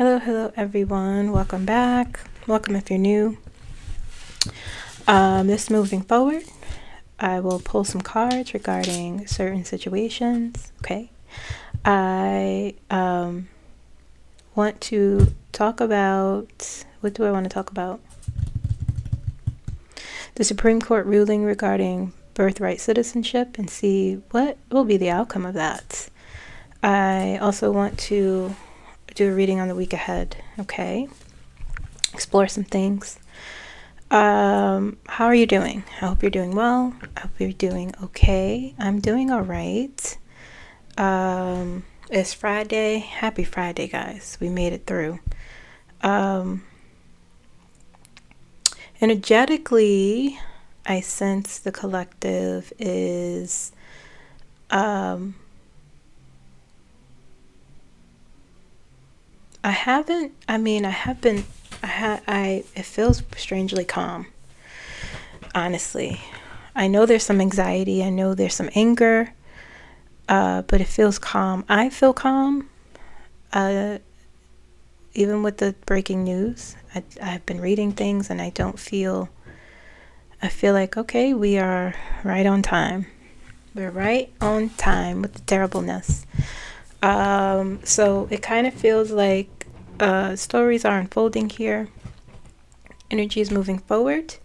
Hello everyone. Welcome back. Welcome if you're new. This moving forward, I will pull some cards regarding certain situations. Okay. I want to talk about, what do I want to talk about? The Supreme Court ruling regarding birthright citizenship and see what will be the outcome of that. I also want to do a reading on the week ahead. Okay. Explore some things. How are you doing? I hope you're doing well. I hope you're doing okay. I'm doing all right. It's Friday. Happy Friday, guys. We made it through. Energetically, I sense the collective is it feels strangely calm. Honestly, I know there's some anxiety. I know there's some anger, but it feels calm. I feel calm, even with the breaking news. I've been reading things, and I feel like, okay, we are right on time. We're right on time with the terribleness. So it kind of feels like stories are unfolding here. Energy is moving forward,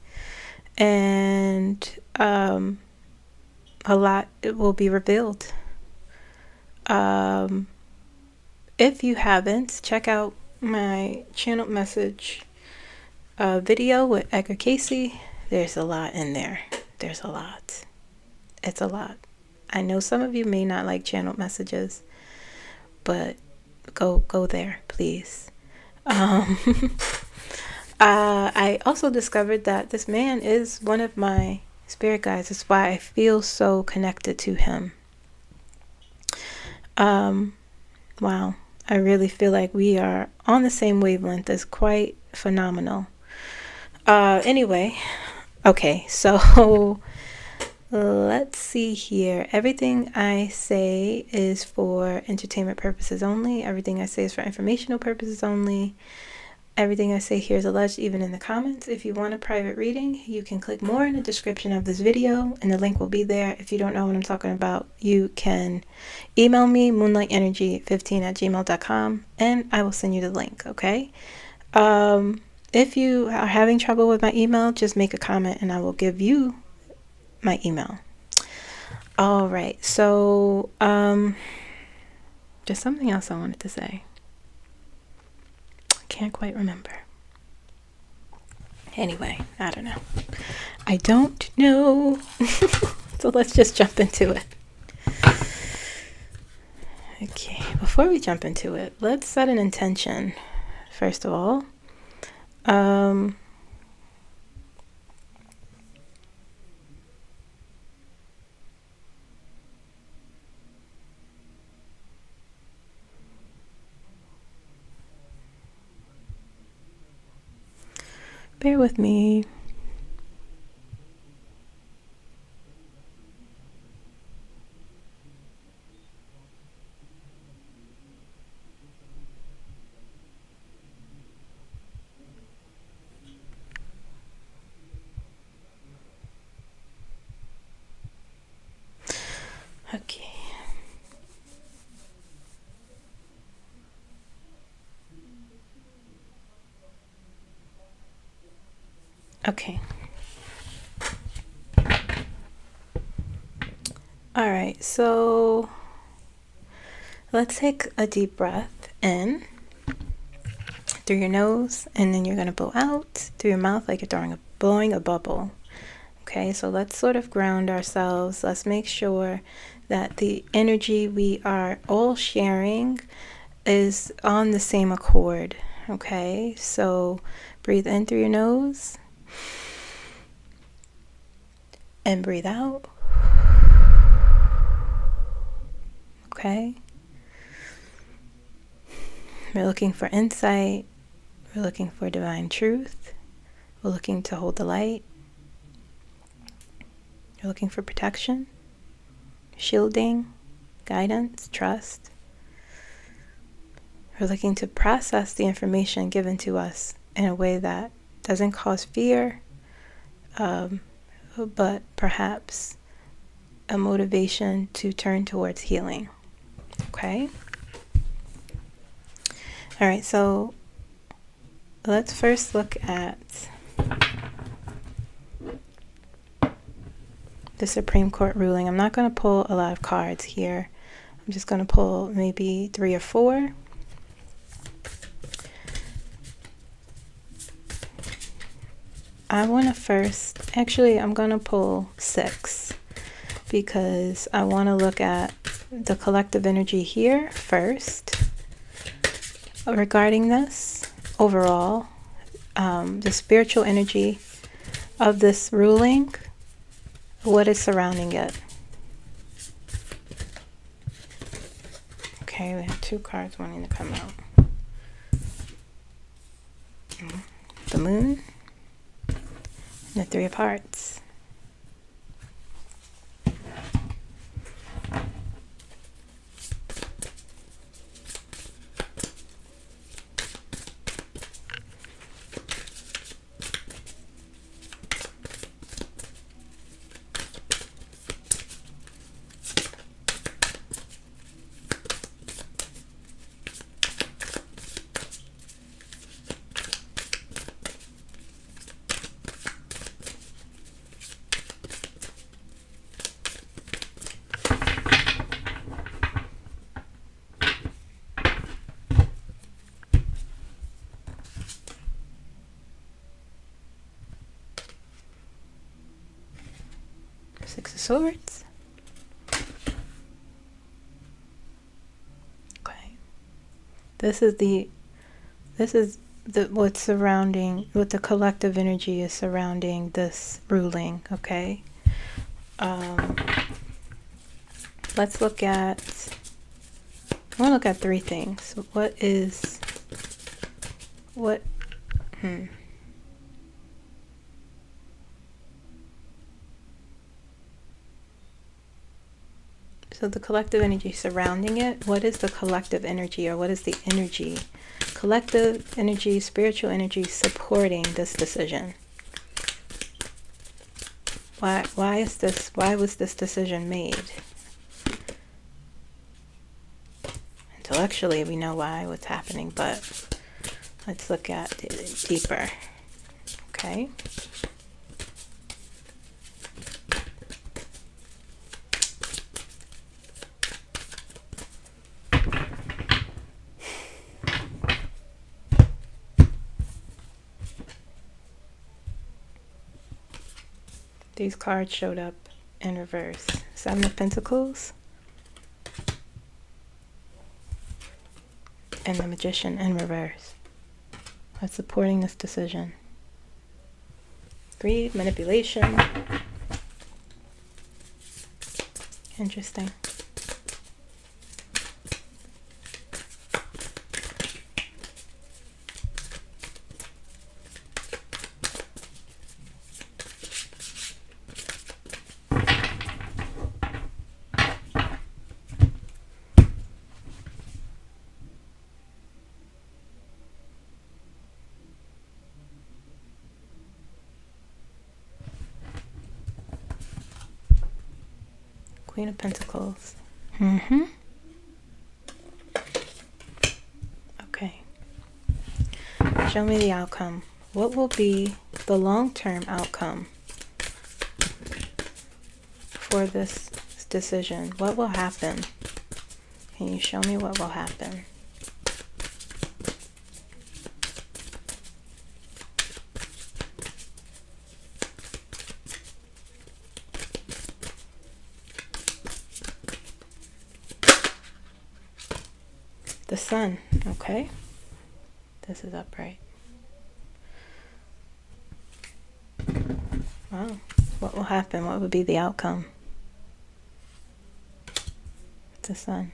and a lot will be revealed. If you haven't, check out my channel message video with Edgar Casey. There's a lot in there. There's a lot. It's a lot. I know some of you may not like channel messages, but go there, please. I also discovered that this man is one of my spirit guides. That's why I feel so connected to him. Wow. I really feel like we are on the same wavelength. It's quite phenomenal. Anyway, okay, so let's see here. Everything I say is for entertainment purposes only. Everything I say is for informational purposes only. Everything I say here is alleged, even in the comments. If you want a private reading, you can click more in the description of this video, and the link will be there. If you don't know what I'm talking about, you can email me, moonlightenерgy15@gmail.com, and I will send you the link, okay? If you are having trouble with my email, just make a comment, and I will give you my email. All right, so there's something else I wanted to say. Can't quite remember. Anyway, I don't know. So let's just jump into it. Okay, before we jump into it, let's set an intention first of all. Bear with me. Okay. Okay. All right, so let's take a deep breath in through your nose, and then you're going to blow out through your mouth like you're blowing a bubble. Okay, so let's sort of ground ourselves. Let's make sure that the energy we are all sharing is on the same accord. Okay, so breathe in through your nose and breathe out. Okay, we're looking for insight. We're looking for divine truth. We're looking to hold the light. You're looking for protection, shielding, guidance, trust. We're looking to process the information given to us in a way that doesn't cause fear, but perhaps a motivation to turn towards healing. Okay? All right, so let's first look at the Supreme Court ruling. I'm not going to pull a lot of cards here. I'm just going to pull maybe 3 or 4. I want to first, actually, I'm going to pull 6 because I want to look at the collective energy here first regarding this overall, the spiritual energy of this ruling, what is surrounding it. Okay, we have 2 cards wanting to come out. The Moon and the 3 of Hearts. Six of Swords. Okay. This is the what's surrounding, what the collective energy is surrounding this ruling, okay? Let's look at, I want to look at 3 things. So the collective energy surrounding it, what is the collective energy, or what is the energy, collective energy, spiritual energy supporting this decision? Why was this decision made? Intellectually, we know what's happening, but let's look at it deeper. Okay. These cards showed up in reverse. 7 of Pentacles and the Magician in reverse. What's supporting this decision? Greed, manipulation. Interesting. Queen of Pentacles. Okay. Show me the outcome. What will be the long-term outcome for this decision? What will happen? Can you show me what will happen? The Sun, okay. This is upright. Wow. What will happen? What would be the outcome? The Sun.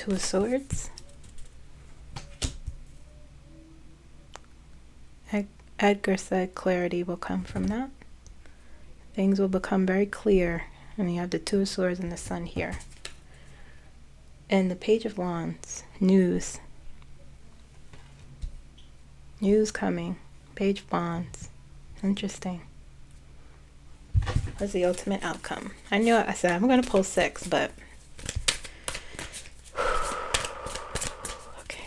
Two of Swords. Edgar said clarity will come from that. Things will become very clear. And you have the Two of Swords and the Sun here. And the Page of Wands. News. News coming. Page of Wands. Interesting. What's the ultimate outcome? I know I said I'm going to pull 6, but... okay.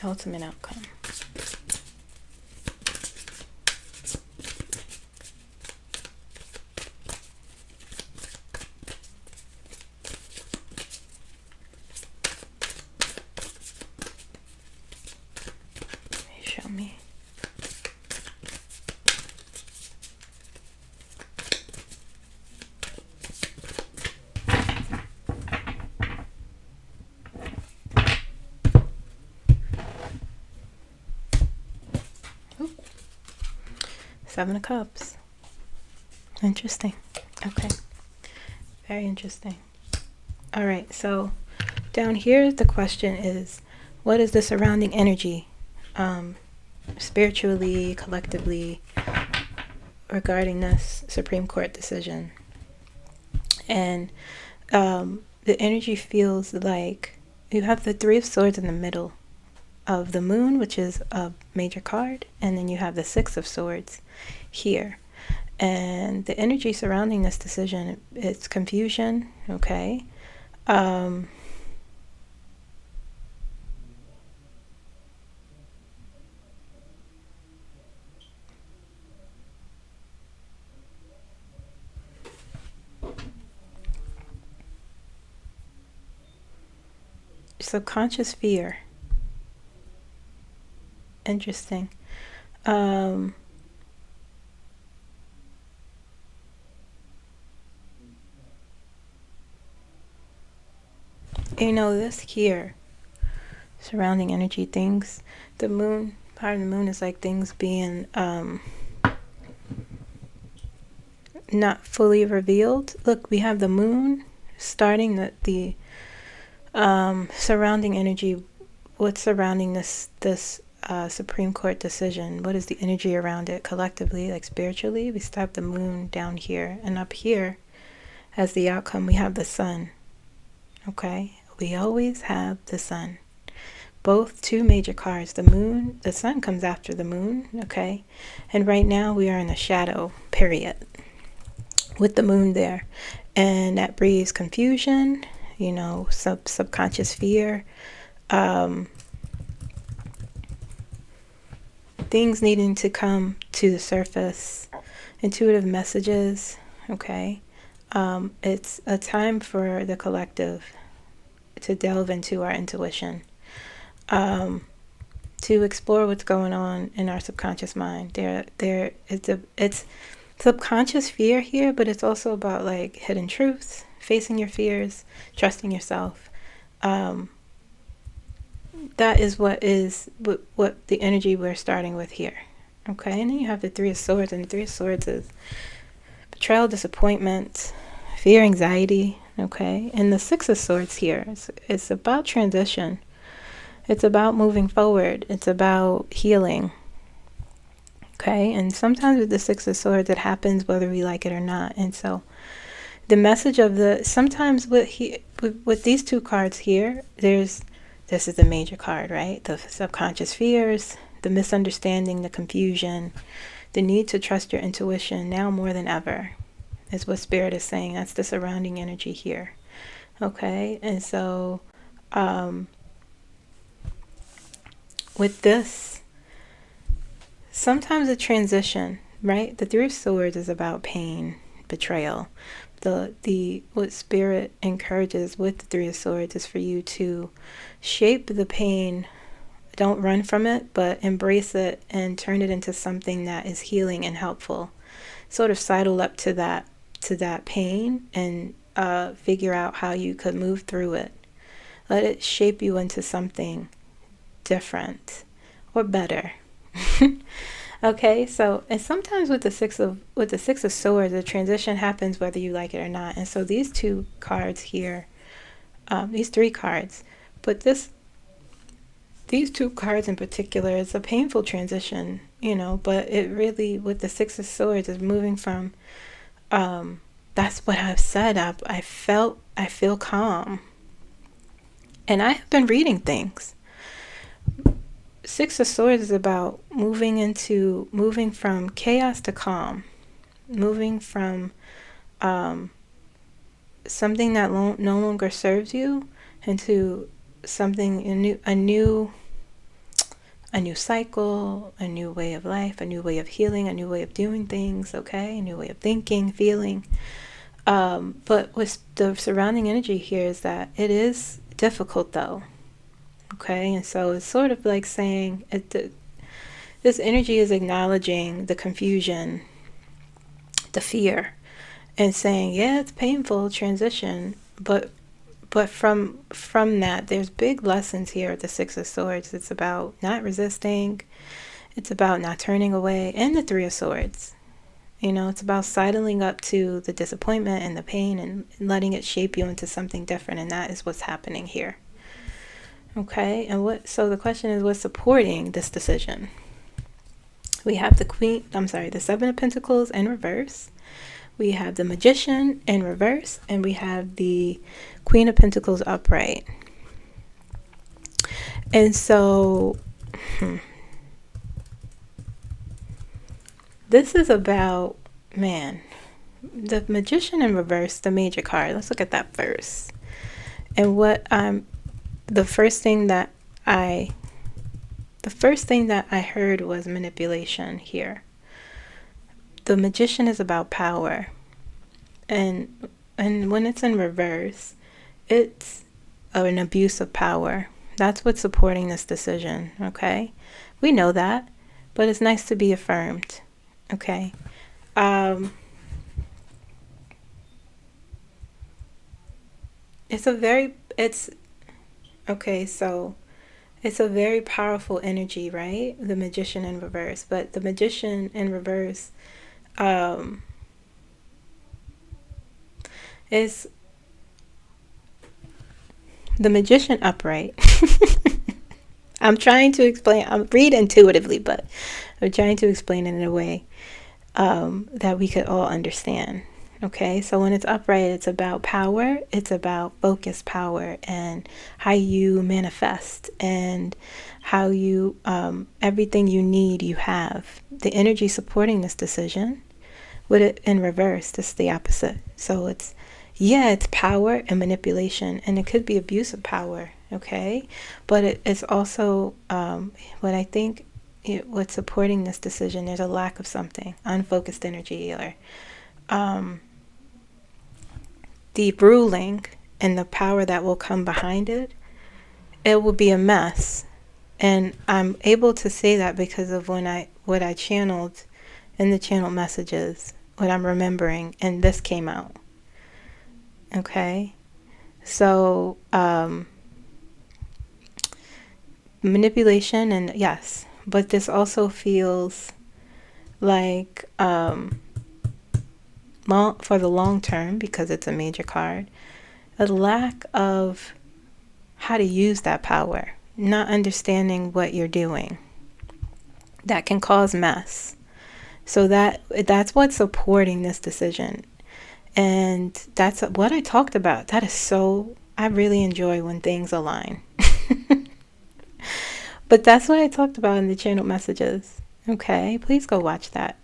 Ultimate outcome. Show me. Ooh. 7 of Cups. Interesting. Okay. Very interesting. All right. So down here, the question is, what is the surrounding energy? Spiritually, collectively, regarding this Supreme Court decision. And the energy feels like you have the Three of Swords in the middle of the Moon, which is a major card, and then you have the Six of Swords here. And the energy surrounding this decision, it's confusion, okay? Subconscious fear. Interesting. You know, this here, surrounding energy, things, the moon, part of the moon is like things being not fully revealed. Look, we have the moon starting the surrounding energy. What's surrounding this Supreme Court decision? What is the energy around it collectively, like spiritually? We still have the moon down here, and up here as the outcome we have the sun. Okay, we always have the sun. Both two major cards. The moon, the sun comes after the moon. Okay, and right now we are in a shadow period with the moon there, and that breeds confusion, you know, subconscious fear, things needing to come to the surface, intuitive messages. Okay, it's a time for the collective to delve into our intuition, to explore what's going on in our subconscious mind. It's subconscious fear here, but it's also about like hidden truths, facing your fears, trusting yourself. That is what the energy we're starting with here. Okay, and then you have the Three of Swords, and the Three of Swords is betrayal, disappointment, fear, anxiety. Okay, and the Six of Swords here, it's about transition. It's about moving forward. It's about healing. Okay, and sometimes with the Six of Swords, it happens whether we like it or not. And so the message of sometimes with these two cards here, this is the major card, right? The subconscious fears, the misunderstanding, the confusion, the need to trust your intuition now more than ever is what Spirit is saying. That's the surrounding energy here. Okay, and so with this, sometimes a transition, right? The Three of Swords is about pain, betrayal. What Spirit encourages with the Three of Swords is for you to shape the pain. Don't run from it, but embrace it and turn it into something that is healing and helpful. Sort of sidle up to that pain and figure out how you could move through it. Let it shape you into something different or better. Okay, so and sometimes with the six of swords, the transition happens whether you like it or not. And so these two cards here, these three cards, but these two cards in particular, it's a painful transition, but it really, with the six of swords, is moving from, that's what I've said. I feel calm. And I have been reading things. Six of Swords is about moving from chaos to calm, moving from something that no longer serves you into something a new cycle, a new way of life, a new way of healing, a new way of doing things. Okay, a new way of thinking, feeling. But with the surrounding energy here is that it is difficult though. Okay, and so it's sort of like saying this energy is acknowledging the confusion, the fear, and saying, yeah, it's painful transition, but from that, there's big lessons here at the Six of Swords. It's about not resisting, it's about not turning away, and the Three of Swords. It's about sidling up to the disappointment and the pain and letting it shape you into something different, and that is what's happening here. Okay, and so the question is, what's supporting this decision? We have the Seven of Pentacles in reverse. We have the Magician in reverse, and we have the Queen of Pentacles upright. And so, this is about, the Magician in reverse, the major card. Let's look at that first. And the first thing that I heard was manipulation here. The Magician is about power, and when it's in reverse, it's an abuse of power. That's what's supporting this decision. Okay, we know that, but it's nice to be affirmed. Okay. It's a very powerful energy, right? The Magician in reverse. But the Magician in reverse is the Magician upright. I'm trying to explain. I read intuitively, but I'm trying to explain it in a way that we could all understand. Okay, so when it's upright, it's about power, it's about focused power and how you manifest and how you, everything you need, you have. The energy supporting this decision, with it in reverse, this is the opposite. So it's power and manipulation, and it could be abuse of power, okay? But it's also, what I think, what's supporting this decision, there's a lack of something, unfocused energy, or the ruling and the power that will come behind it, it will be a mess. And I'm able to say that because of what I channeled in the channel messages, what I'm remembering, and this came out. Okay? So, manipulation, and yes, but this also feels like, for the long term, because it's a major card, a lack of how to use that power, not understanding what you're doing, that can cause mess. So that's what's supporting this decision, and that's what I talked about. I really enjoy when things align. But that's what I talked about in the channel messages. Okay, please go watch that,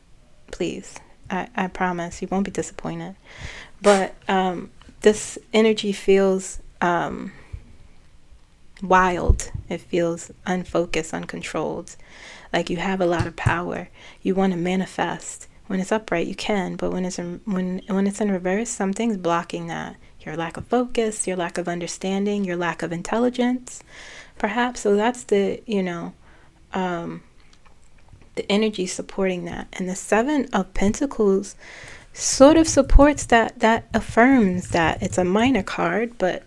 please. I promise you won't be disappointed. But this energy feels wild. It feels unfocused, uncontrolled. Like you have a lot of power. You want to manifest. When it's upright, you can, but when it's in reverse, something's blocking that. Your lack of focus, your lack of understanding, your lack of intelligence, perhaps. So that's the energy supporting that. And the Seven of Pentacles sort of supports that affirms that. It's a minor card, but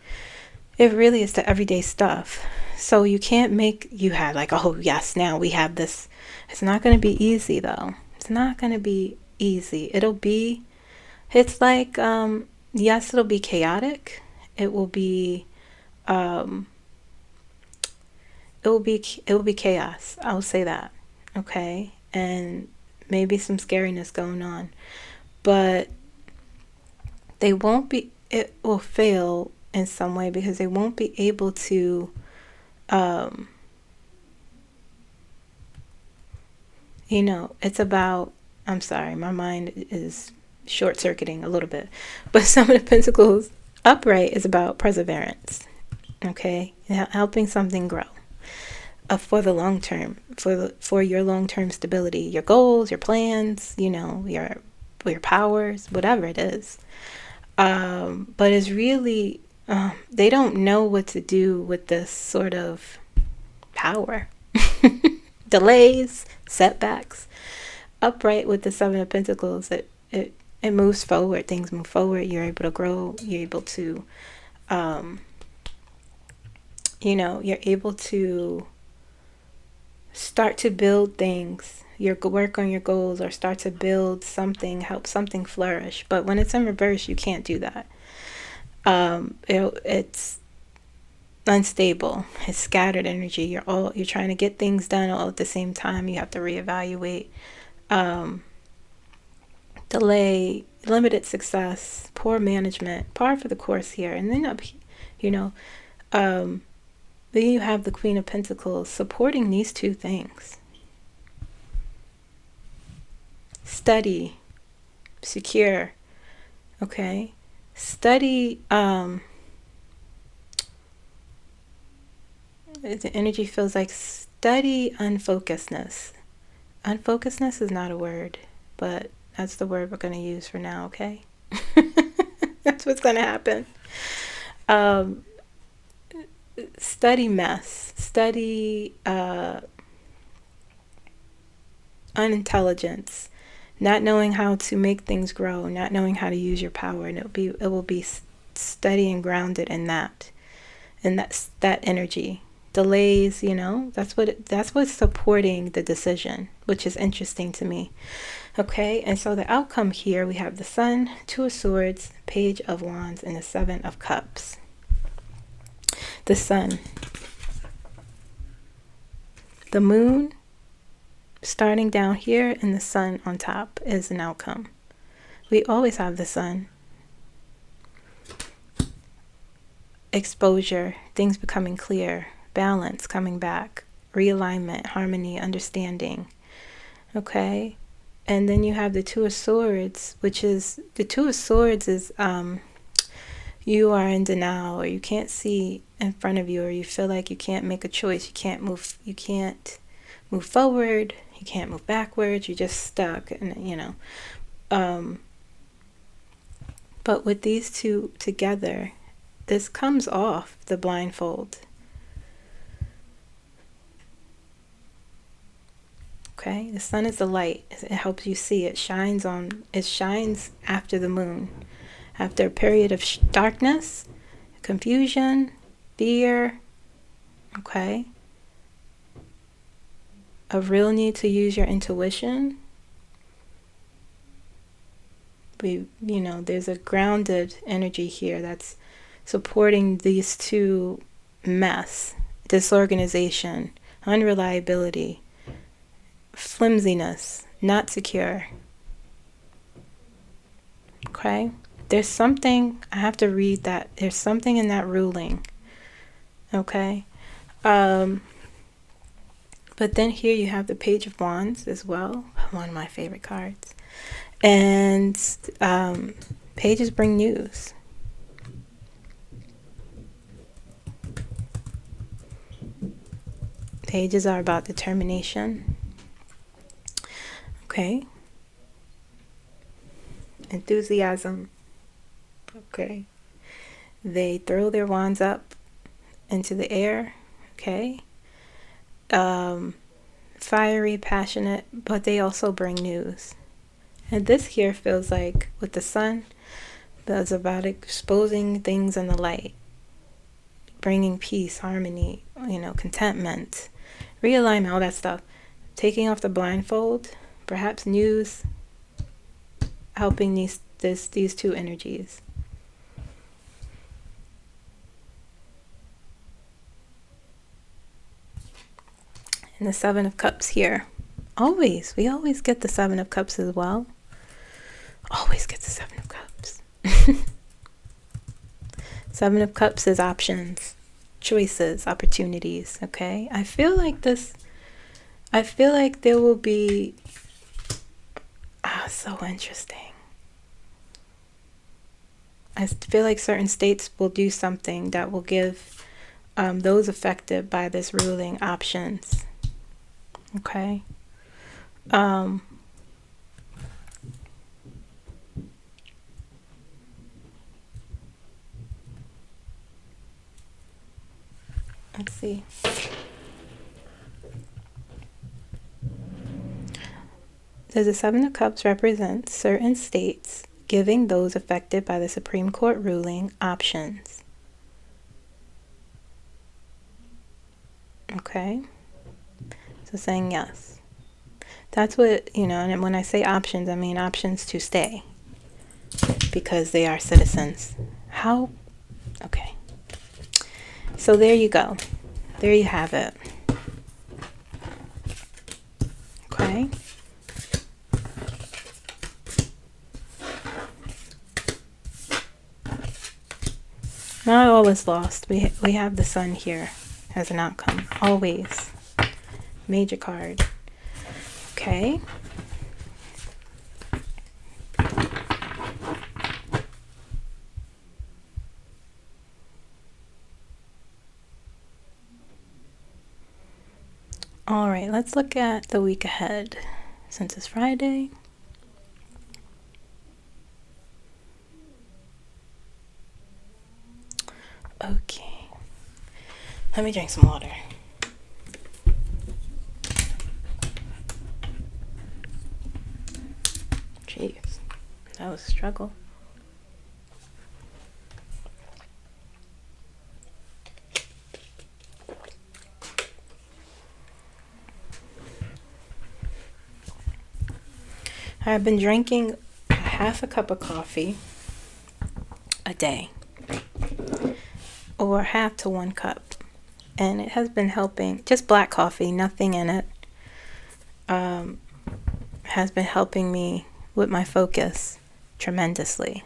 it really is the everyday stuff. So you can't make, you have like, oh yes, now we have this. It's not going to be easy though. It's not going to be easy. It's like, yes, it'll be chaotic. It will be, um, it will be chaos. I'll say that. Okay. And maybe some scariness going on, but it will fail in some way because they won't be able to, um, it's about, I'm sorry, my mind is short circuiting a little bit, but some of the Pentacles upright is about perseverance, okay? Helping something grow for the long term, for your long term stability, your goals, your plans, your powers, whatever it is. But it's really, they don't know what to do with this sort of power. Delays, setbacks. Upright with the Seven of Pentacles, it moves forward. Things move forward. You're able to grow. You're able to, you're able to start to build things. Your work on your goals, or start to build something, help something flourish. But when it's in reverse, you can't do that. It's unstable. It's scattered energy. You're trying to get things done all at the same time. You have to reevaluate. Delay, limited success, poor management, par for the course here. And then then you have the Queen of Pentacles supporting these two things. Study, secure, okay? Study, the energy feels like study unfocusedness. Unfocusedness is not a word, but that's the word we're going to use for now, okay? That's what's going to happen. Study mess. Study unintelligence. Not knowing how to make things grow. Not knowing how to use your power. And it will be steady and grounded in that. And that energy. Delays, that's what's supporting the decision, which is interesting to me. Okay, and so the outcome here, we have the Sun, Two of Swords, Page of Wands, and the Seven of Cups. The Sun. The Moon, starting down here, and the Sun on top is an outcome. We always have the Sun. Exposure, things becoming clear, balance coming back, realignment, harmony, understanding. Okay? And then you have the Two of Swords, which is, the Two of Swords is you are in denial, or you can't see in front of you, or you feel like you can't make a choice. You can't move forward, you can't move backwards, you're just stuck, and but with these two together, this comes off the blindfold. Okay, the Sun is the light. It helps you see. It shines after the moon. After a period of darkness, confusion, fear, okay? A real need to use your intuition. There's a grounded energy here that's supporting these two mess, disorganization, unreliability, flimsiness, not secure. Okay? There's something, I have to read that. There's something in that ruling. Okay? But then here you have the Page of Wands as well. One of my favorite cards. And pages bring news. Pages are about determination. Okay. Enthusiasm. Okay. They throw their wands up into the air. Okay. Fiery, passionate, but they also bring news. And this here feels like with the Sun, that's about exposing things in the light. bringing peace, harmony, contentment, realignment, all that stuff. Taking off the blindfold, perhaps news, helping these two energies. And the Seven of Cups here. We always get the Seven of Cups as well. Always get the Seven of Cups. Seven of Cups is options, choices, opportunities, okay? I feel like there will be, so interesting. I feel like certain states will do something that will give those affected by this ruling options, okay? Let's see. Does the Seven of Cups represent certain states giving those affected by the Supreme Court ruling options? Okay. So saying yes. That's what, and when I say options, I mean options to stay. Because they are citizens. How? Okay. So there you go. There you have it. Okay. Not all is lost. We have the Sun here as an outcome. Always. Major card. Okay. All right, let's look at the week ahead since it's Friday. Okay. Let me drink some water. Jeez, that was a struggle. I've been drinking half a cup of coffee a day, or half to 1 cup, and it has been helping. Just black coffee, nothing in it, has been helping me with my focus tremendously.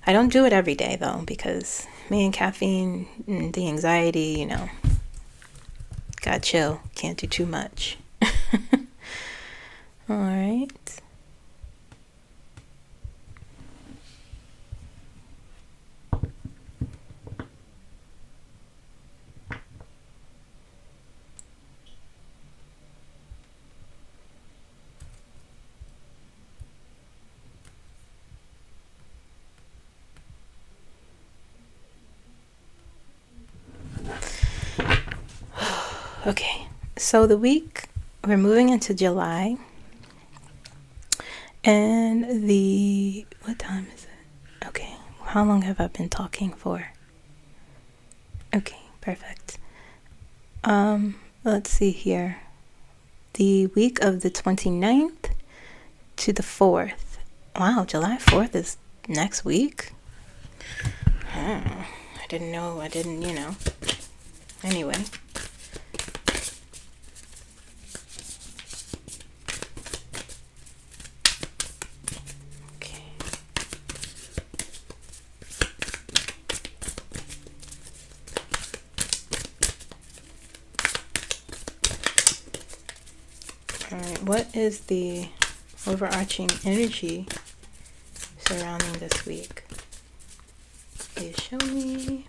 I don't do it every day though, because me and caffeine and the anxiety, gotta chill, can't do too much. All right. Okay, so the week, we're moving into July, and what time is it? Okay, how long have I been talking for? Okay, perfect. Let's see here. The week of the 29th to the 4th. Wow, July 4th is next week? I didn't know, Anyway. Alright, what is the overarching energy surrounding this week? Please show me.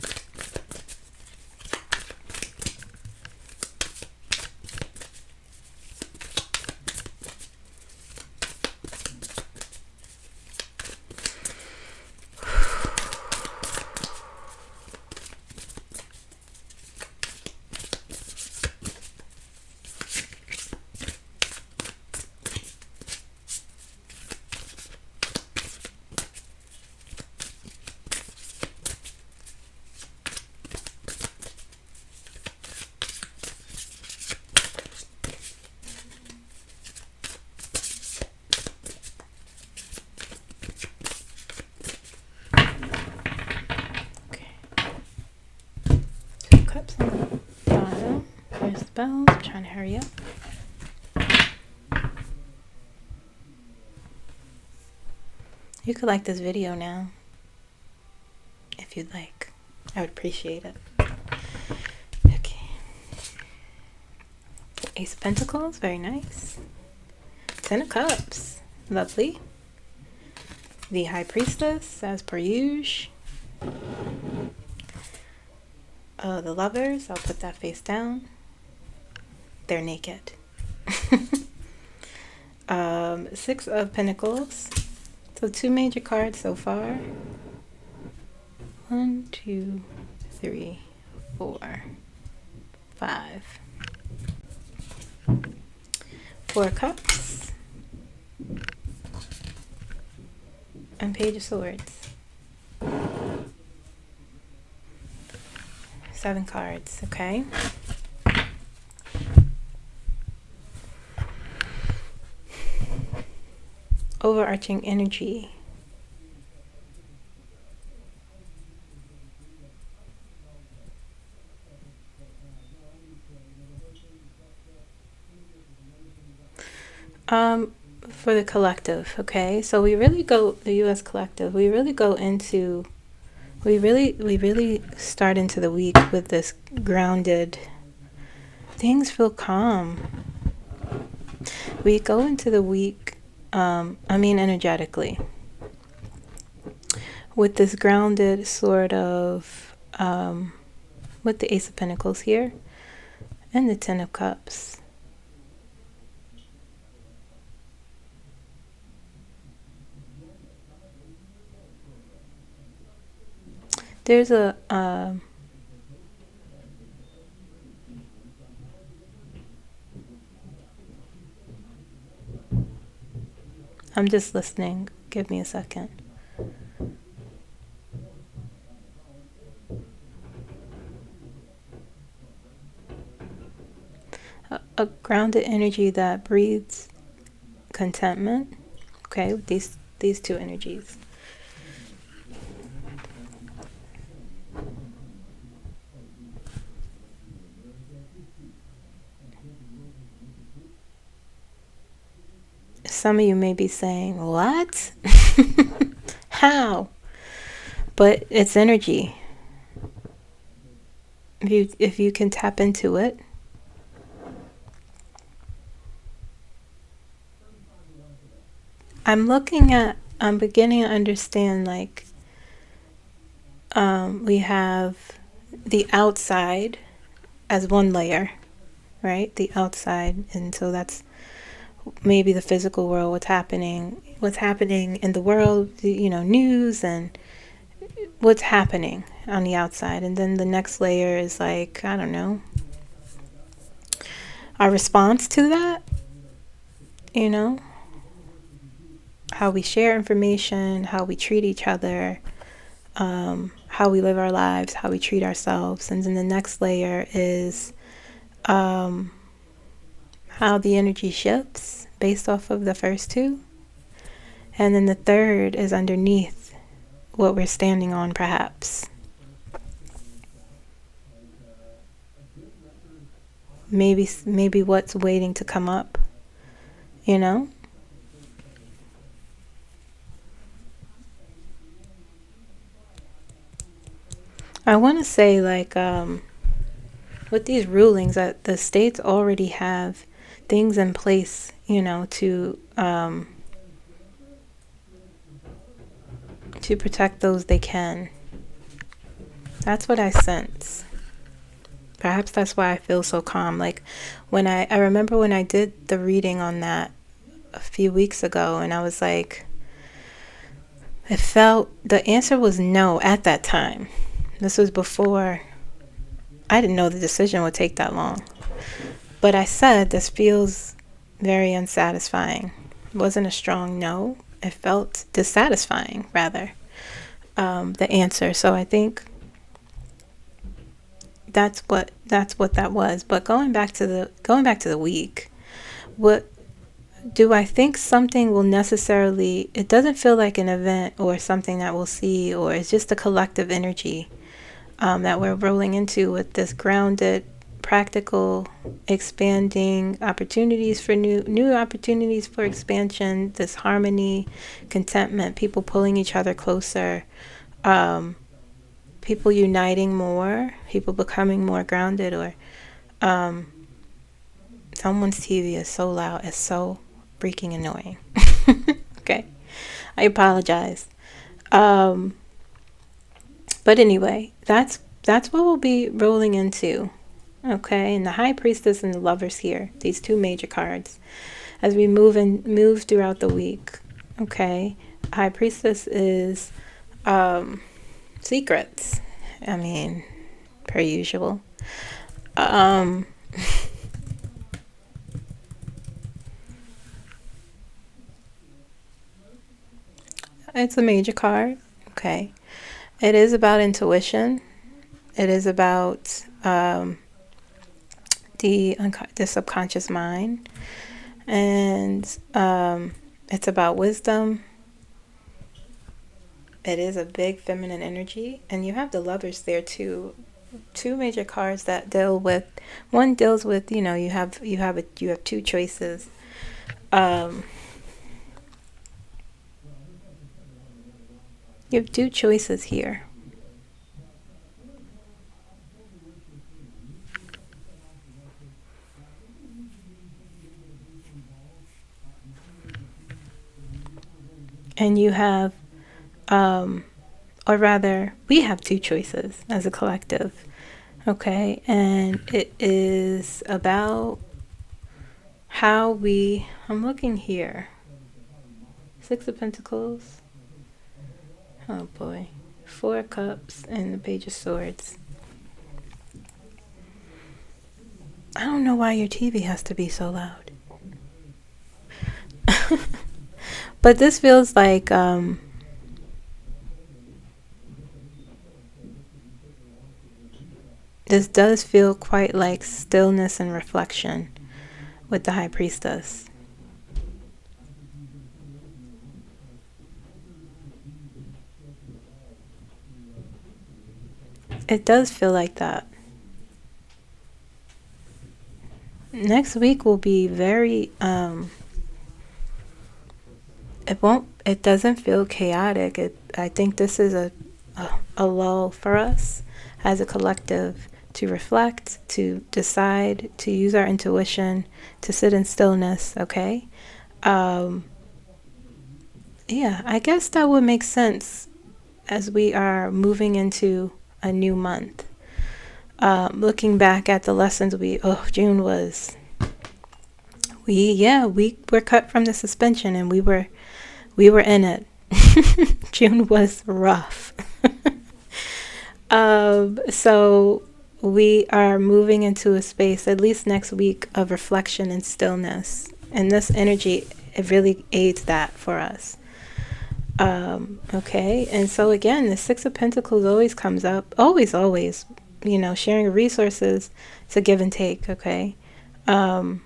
spells. I'm trying to hurry up. You could like this video now, if you'd like. I would appreciate it. Okay. Ace of Pentacles, very nice. Ten of Cups, lovely. The High Priestess, as per usual. The Lovers, I'll put that face down. They're naked. Six of Pentacles. So 2 major cards so far. 1, 2, 3, 4, 5. 4 Cups. And Page of Swords. 7 cards, okay. Overarching energy. For the collective, okay? So we really go, the US collective, we really go into, we really start into the week with this grounded, things feel calm. We go into the week, energetically, with this grounded sort of, with the Ace of Pentacles here, and the Ten of Cups. There's a, I'm just listening. Give me a second. A grounded energy that breathes contentment. Okay, with these two energies. Some of you may be saying, what? How? But it's energy. If you can tap into it. I'm beginning to understand, like, we have the outside as one layer, right? The outside, and so that's maybe the physical world, what's happening in the world, news and what's happening on the outside. And then the next layer is like, I don't know, our response to that, how we share information, how we treat each other, how we live our lives, how we treat ourselves. And then the next layer is how the energy shifts based off of the first two. And then the third is underneath what we're standing on, perhaps. Maybe what's waiting to come up, I want to say, like, with these rulings, that the states already have things in place, to protect those they can. That's what I sense. Perhaps that's why I feel so calm. Like, when I remember when I did the reading on that a few weeks ago, and I was like, the answer was no at that time. This was before, I didn't know the decision would take that long. But I said, this feels very unsatisfying. It wasn't a strong no. It felt dissatisfying, rather, the answer. So I think that's what that was. But going back to the week, what do I think something will necessarily, it doesn't feel like an event or something that we'll see, or it's just a collective energy that we're rolling into with this grounded practical, expanding opportunities for new opportunities for expansion, this harmony, contentment, people pulling each other closer, people uniting more, people becoming more grounded, or someone's TV is so loud, it's so freaking annoying. Okay, I apologize. But anyway, that's what we'll be rolling into. Okay, and the High Priestess and the Lovers here, these two major cards, as we move throughout the week. Okay, High Priestess is secrets. I mean, per usual. It's a major card. Okay, it is about intuition. It is about the subconscious mind, and it's about wisdom. It is a big feminine energy, and you have the Lovers there too. Two major cards that deal with. One deals with, you have two choices. You have two choices here. And you have, or rather, we have two choices as a collective. Okay, and it is about how I'm looking here. Six of Pentacles. Oh boy. Four of Cups and the Page of Swords. I don't know why your TV has to be so loud. But this feels like this does feel quite like stillness and reflection with the High Priestess. It does feel like that. Next week will be very it doesn't feel chaotic. I think this is a lull for us as a collective to reflect, to decide, to use our intuition, to sit in stillness. Okay. Yeah, I guess that would make sense as we are moving into a new month. Looking back at the lessons June was, we were cut from the suspension and we were in it. June was rough. So we are moving into a space, at least next week, of reflection and stillness. And this energy, it really aids that for us. Okay, and so again, the Six of Pentacles always comes up. Always, sharing resources, it's a give and take, okay? How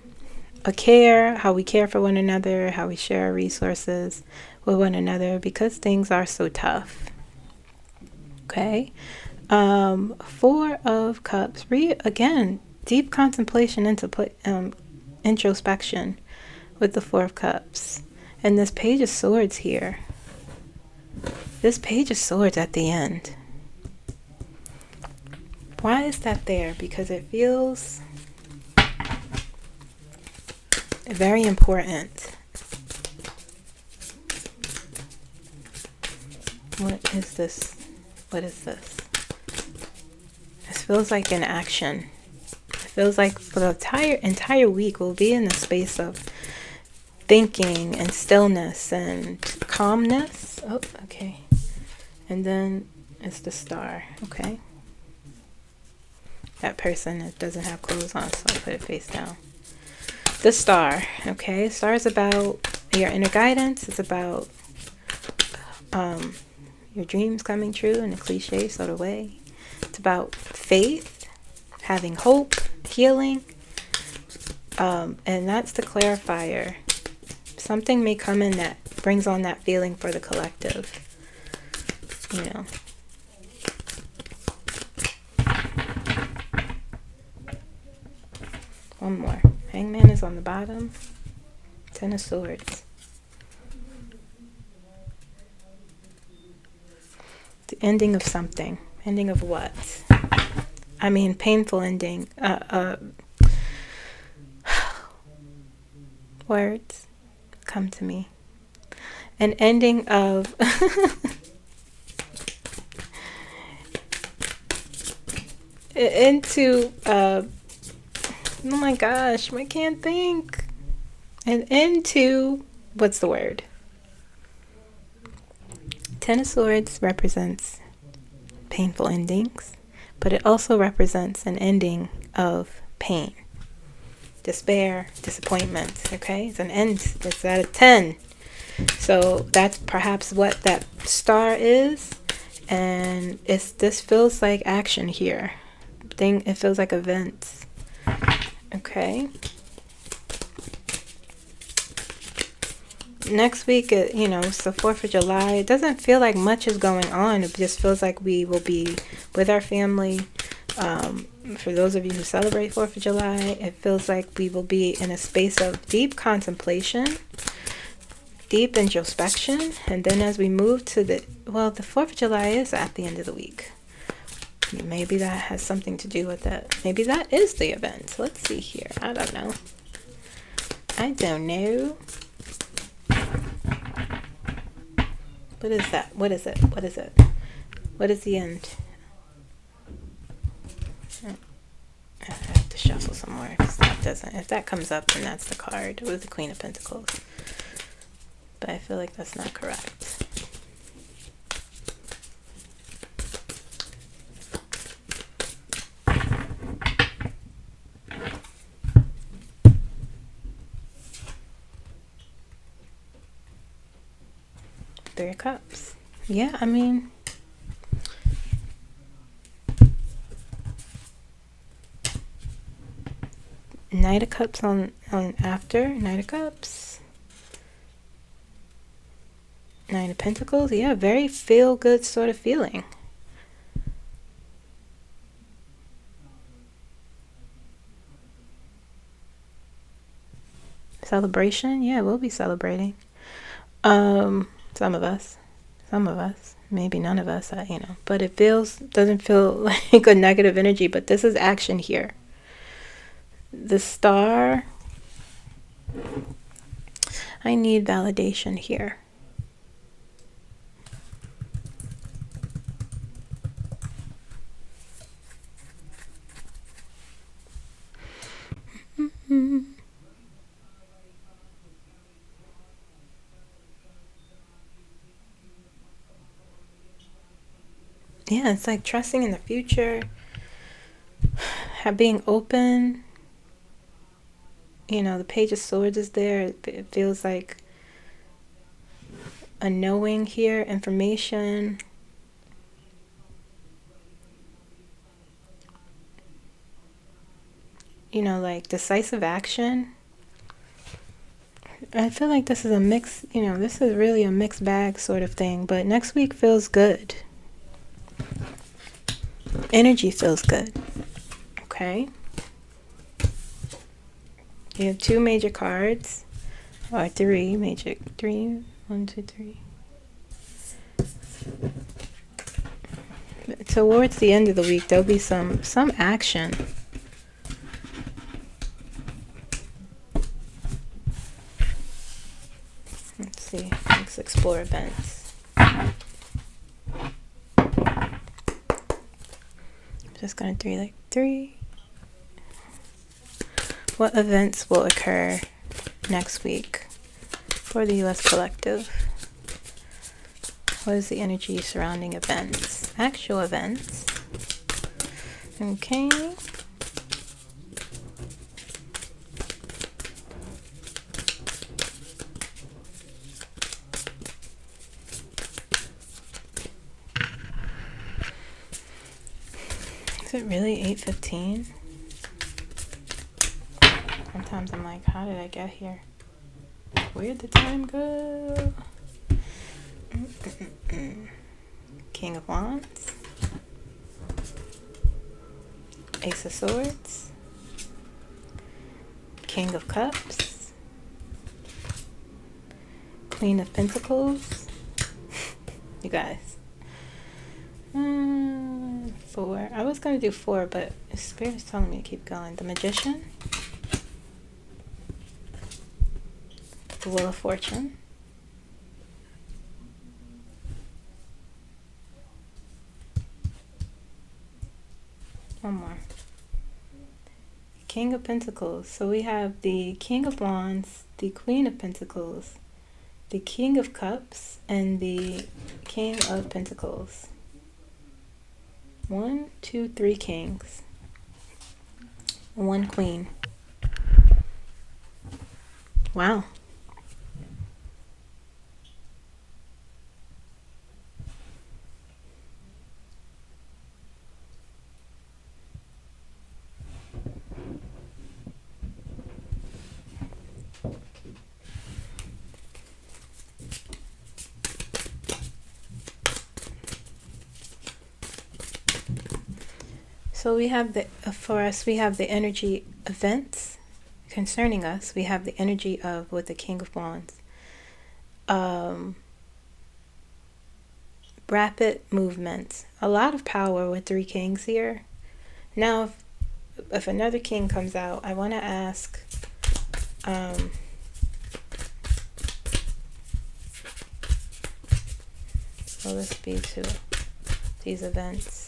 we care for one another, how we share our resources with one another, because things are so tough. Okay. Four of Cups. Again, deep contemplation into introspection with the Four of Cups. And this Page of Swords here. This Page of Swords at the end. Why is that there? Because it feels very important. What is this? This feels like an action. It feels like for the entire week we'll be in the space of thinking and stillness and calmness. Oh, okay. And then it's the Star. Okay. That person that doesn't have clothes on, so I'll put it face down. The Star. Okay. Star is about your inner guidance. It's about your dreams coming true in a cliche sort of way. It's about faith, having hope, healing. And that's the clarifier. Something may come in that brings on that feeling for the collective. One more. Hangman is on the bottom. Ten of Swords. The ending of something. Ending of what? I mean, painful ending. Words come to me. An ending of into oh my gosh, I can't think. An end to, what's the word? Ten of Swords represents painful endings, but it also represents an ending of pain, despair, disappointment. Okay, it's an end. It's at a 10. So that's perhaps what that star is, and this feels like action here. It feels like events. Okay. Next week, it's the 4th of July. It doesn't feel like much is going on. It just feels like we will be with our family. For those of you who celebrate 4th of July, it feels like we will be in a space of deep contemplation, deep introspection. And then as we move to the 4th of July is at the end of the week. Maybe that has something to do with that. Maybe that is the event. Let's see here. I don't know. What is that? What is it? What is it? What is the end? I have to shuffle some more because that doesn't. If that comes up, then that's the card with the Queen of Pentacles. But I feel like that's not correct. Three of Cups. Yeah, I mean, Knight of Cups on after. Knight of Cups. Nine of Pentacles. Yeah, very feel good sort of feeling. Celebration. Yeah, we'll be celebrating. Some of us, maybe none of us, but it doesn't feel like a negative energy, but this is action here. The star, I need validation here. Yeah, it's like trusting in the future, being open. The Page of Swords is there. It feels like a knowing here, information. Like decisive action. I feel like this is a mix, this is really a mixed bag sort of thing, but next week feels good. Energy feels good. Okay. You have two major cards, or three. 1, 2, 3. Towards the end of the week, there'll be some action. Let's see. Let's explore events. Just gonna do three. What events will occur next week for the U.S. collective? What is the energy surrounding events? Actual events. Okay. Is it really 8:15? Sometimes I'm like, how did I get here? Where'd the time go? King of Wands. Ace of Swords. King of Cups, Queen of Pentacles. You guys. 4. I was going to do 4, but Spirit's telling me to keep going. The Magician, the Wheel of Fortune, one more. King of Pentacles. So we have the King of Wands, the Queen of Pentacles, the King of Cups, and the King of Pentacles. 1, 2, 3 kings, 1 queen. Wow. So we have for us, we have the energy events concerning us. We have the energy of, with the King of Wands, rapid movements, a lot of power with 3 kings here. Now, if another king comes out, I want to ask, will this be to these events?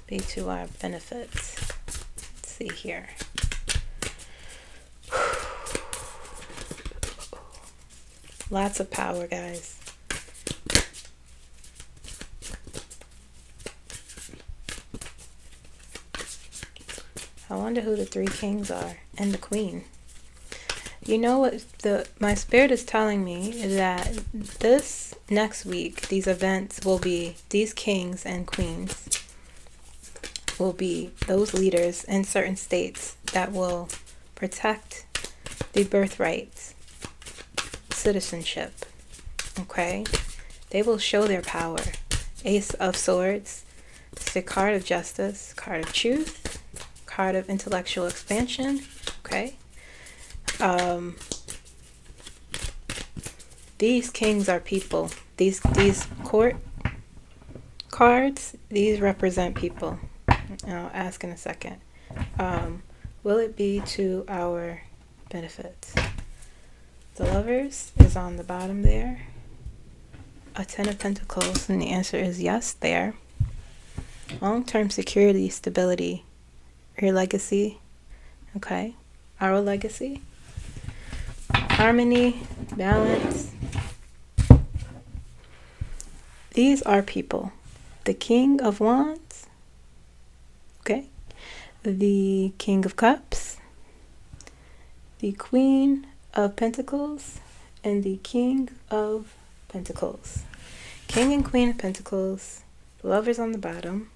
Be to our benefits. Let's see here. Lots of power, guys. I wonder who the 3 kings are and the queen. You know what my spirit is telling me is that this next week, these events will be, these kings and queens will be those leaders in certain states that will protect the birthright citizenship. Okay? They will show their power. Ace of Swords. It's the card of justice, card of truth, card of intellectual expansion. Okay? These kings are people. These court cards, these represent people. I'll ask in a second. Will it be to our benefits? The Lovers is on the bottom there. A 10 of Pentacles, and the answer is yes there. Long-term security, stability, your legacy. Okay. Our legacy. Harmony, balance. These are people. The King of Wands. Okay. The King of Cups. The Queen of Pentacles. And the King of Pentacles. King and Queen of Pentacles. The Lovers on the bottom.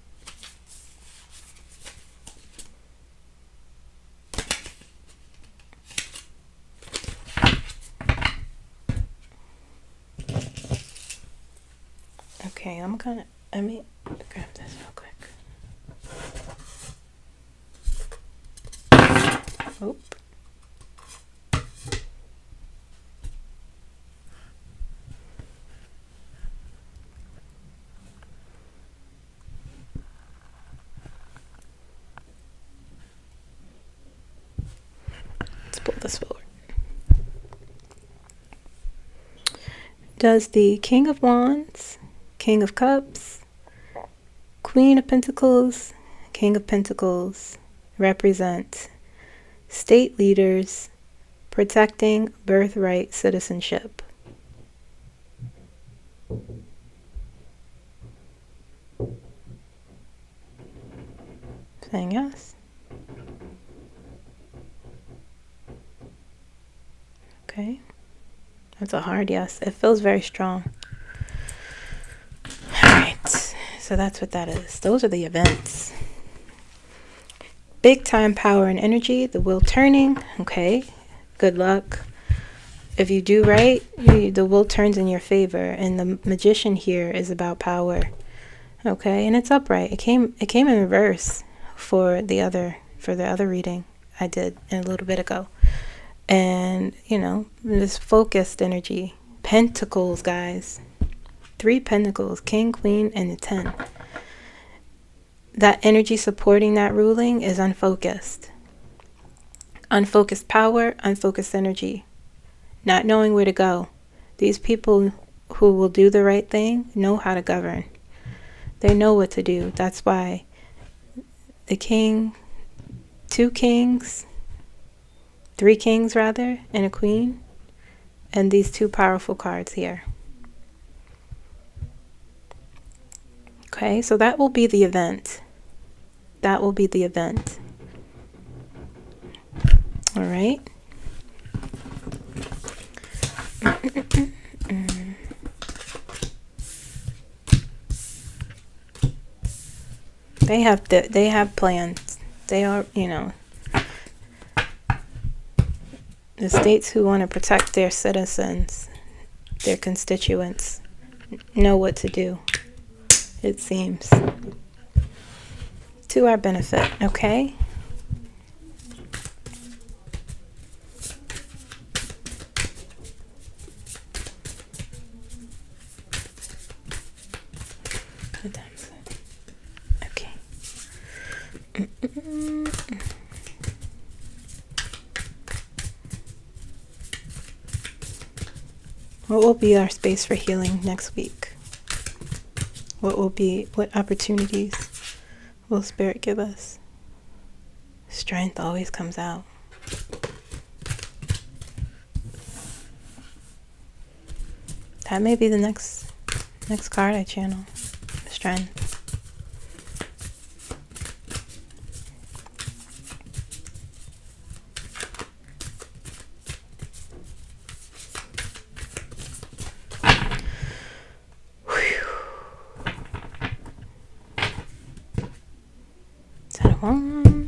Okay, let me grab this real quick. Oh. Let's pull this forward. Does the King of Wands, King of Cups, Queen of Pentacles, King of Pentacles represent state leaders protecting birthright citizenship? Saying yes. Okay. That's a hard yes. It feels very strong. Alright. So that's what that is. Those are the events. Big time power and energy. The wheel turning. Okay. Good luck. If you do right, the wheel turns in your favor. And the Magician here is about power. Okay. And it's upright. It came in reverse for the other reading I did a little bit ago. And, this focused energy. Pentacles, guys. 3 pentacles, king, queen, and the 10. That energy supporting that ruling is unfocused. Unfocused power, unfocused energy. Not knowing where to go. These people who will do the right thing know how to govern. They know what to do. That's why the king, 2 kings, 3 kings rather, and a queen, and these 2 powerful cards here. Okay, so that will be the event. That will be the event. All right. They have plans. They are, the states who want to protect their citizens, their constituents, know what to do, it seems. To our benefit, okay? Okay. What will be our space for healing next week? What opportunities will Spirit give us? Strength always comes out. That may be the next card I channel. Strength.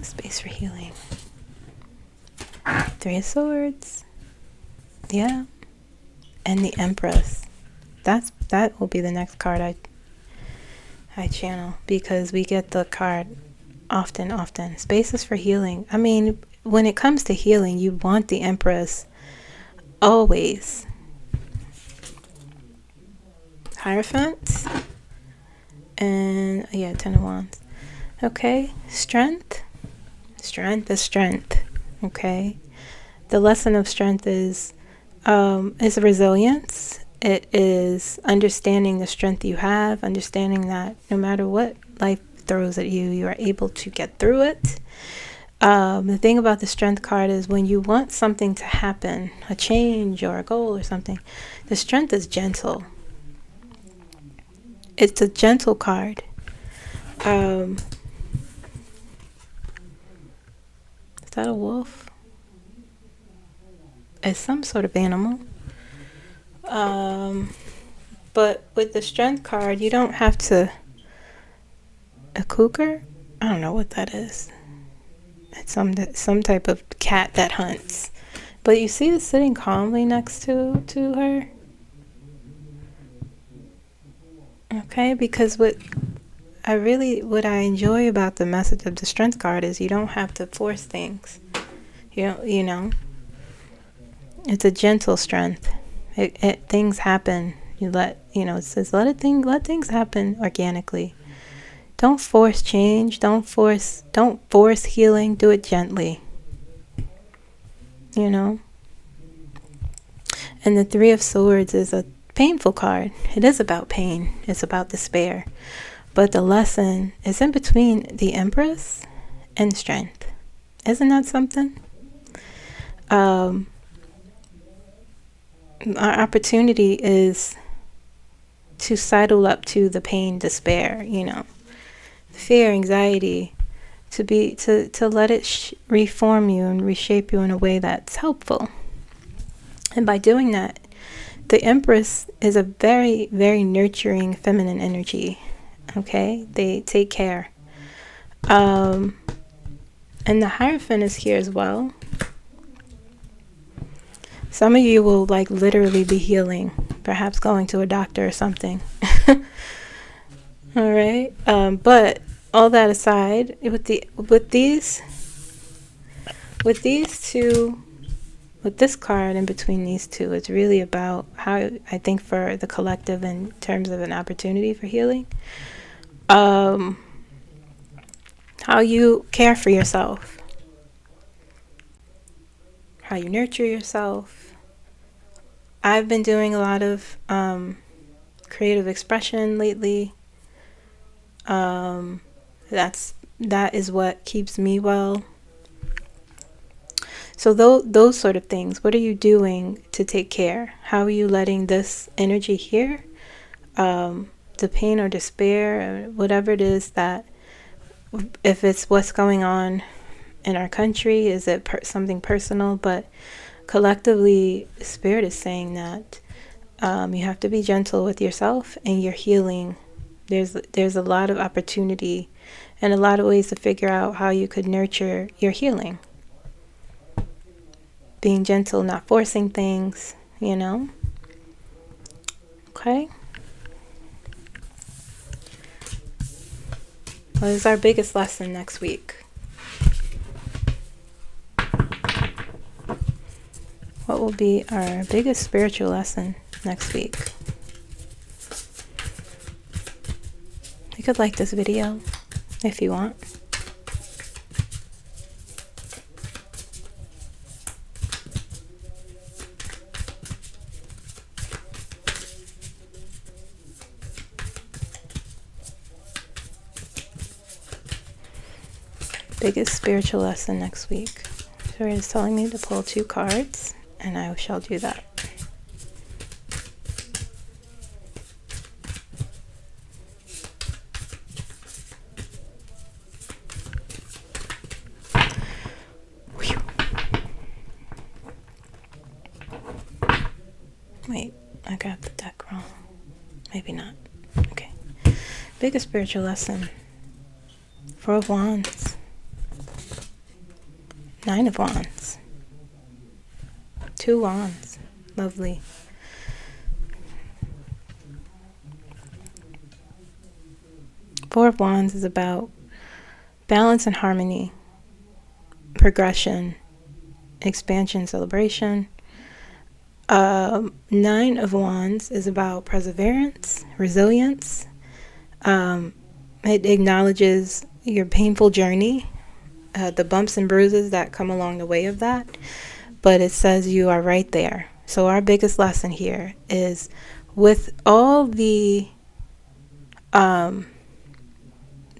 Space for healing. 3 of Swords. Yeah. And the Empress. That will be the next card I channel, because we get the card often. Spaces for healing. I mean, when it comes to healing, you want the Empress always. Hierophant. And yeah, 10 of Wands. Okay, strength. Strength is strength. Okay, the lesson of strength is resilience. It is understanding the strength you have, understanding that no matter what life throws at you, you are able to get through it. The thing about the strength card is when you want something to happen, a change or a goal or something, the strength is gentle. It's a gentle card. Is that a wolf? It's some sort of animal. But with the strength card, you don't have to... A cougar? I don't know what that is. It's some type of cat that hunts. But you see it sitting calmly next to her? Okay, because what I enjoy about the message of the strength card is you don't have to force things. You know, it's a gentle strength. Things happen. It says let things happen organically. Don't force change. Don't force healing. Do it gently. And the 3 of Swords is a painful card. It is about pain. It's about despair. But the lesson is in between the Empress and strength. Isn't that something? Our opportunity is to sidle up to the pain, despair, fear, anxiety, to let it reform you and reshape you in a way that's helpful. And by doing that, the Empress is a very, very nurturing feminine energy. Okay, they take care. And the Hierophant is here as well. Some of you will literally be healing, perhaps going to a doctor or something. All right. But all that aside, with these 2 with this card in between these two, it's really about how, I think for the collective in terms of an opportunity for healing, how you care for yourself, how you nurture yourself. I've been doing a lot of creative expression lately. That is what keeps me well. So those sort of things. What are you doing to take care? How are you letting this energy here, the pain or despair, or whatever it is that, if it's what's going on in our country, is it something personal? But collectively, Spirit is saying that you have to be gentle with yourself and your healing. There's a lot of opportunity and a lot of ways to figure out how you could nurture your healing. Being gentle, not forcing things, Okay. What is our biggest lesson next week? What will be our biggest spiritual lesson next week? You could like this video if you want. Biggest spiritual lesson next week. Spirit is telling me to pull 2 cards, and I shall do that. Whew. Wait, I got the deck wrong. Maybe not. Okay. Biggest spiritual lesson. 4 of Wands. 9 of Wands. 2 Wands. Lovely. Four of Wands is about balance and harmony, progression, expansion, celebration. 9 of Wands is about perseverance, resilience. It acknowledges your painful journey, the bumps and bruises that come along the way of that, but it says you are right there. So our biggest lesson here is, with all the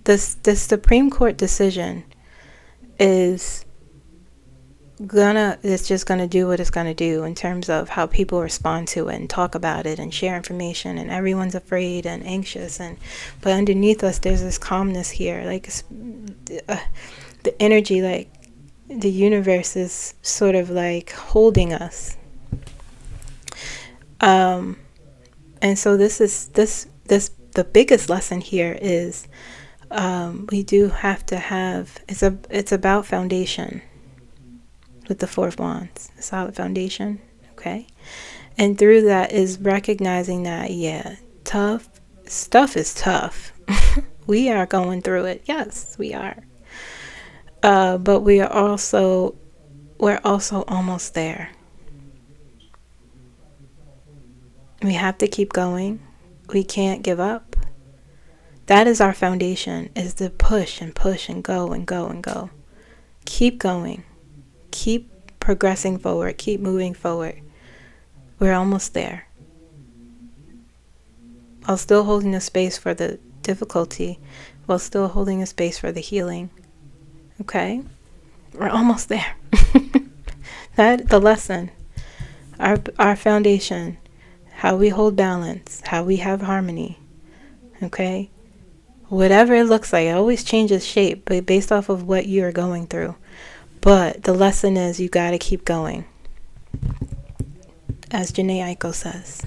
Supreme Court decision it's just gonna do what it's gonna do in terms of how people respond to it and talk about it and share information, and everyone's afraid and anxious, but underneath us there's this calmness here, like the energy, like the universe is sort of like holding us. And so the biggest lesson here is we do have to have, it's about foundation with the 4 of Wands, a solid foundation, okay? And through that is recognizing that, tough stuff is tough. We are going through it. Yes, we are. But we're also almost there. We have to keep going. We can't give up. That is our foundation, is to push and push and go and go and go. Keep going. Keep progressing forward. Keep moving forward. We're almost there. While still holding a space for the difficulty, while still holding a space for the healing. Okay? We're almost there. The lesson. Our foundation. How we hold balance. How we have harmony. Okay? Whatever it looks like, it always changes shape, but based off of what you are going through. But the lesson is, you got to keep going. As Janae Aiko says.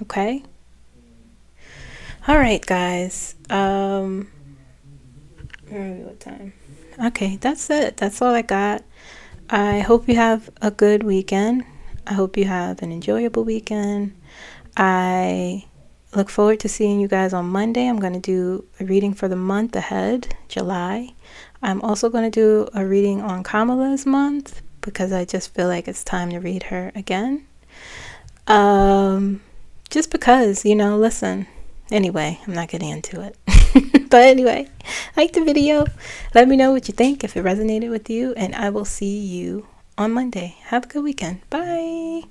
Okay? All right, guys. Where are we? What time? Okay, that's it. That's all I got. I hope you have a good weekend. I hope you have an enjoyable weekend. I look forward to seeing you guys on Monday. I'm going to do a reading for the month ahead, July. I'm also going to do a reading on Kamala's month, because I just feel like it's time to read her again. Just because, listen. Anyway, I'm not getting into it. But anyway, like the video. Let me know what you think, if it resonated with you, and I will see you on Monday. Have a good weekend. Bye.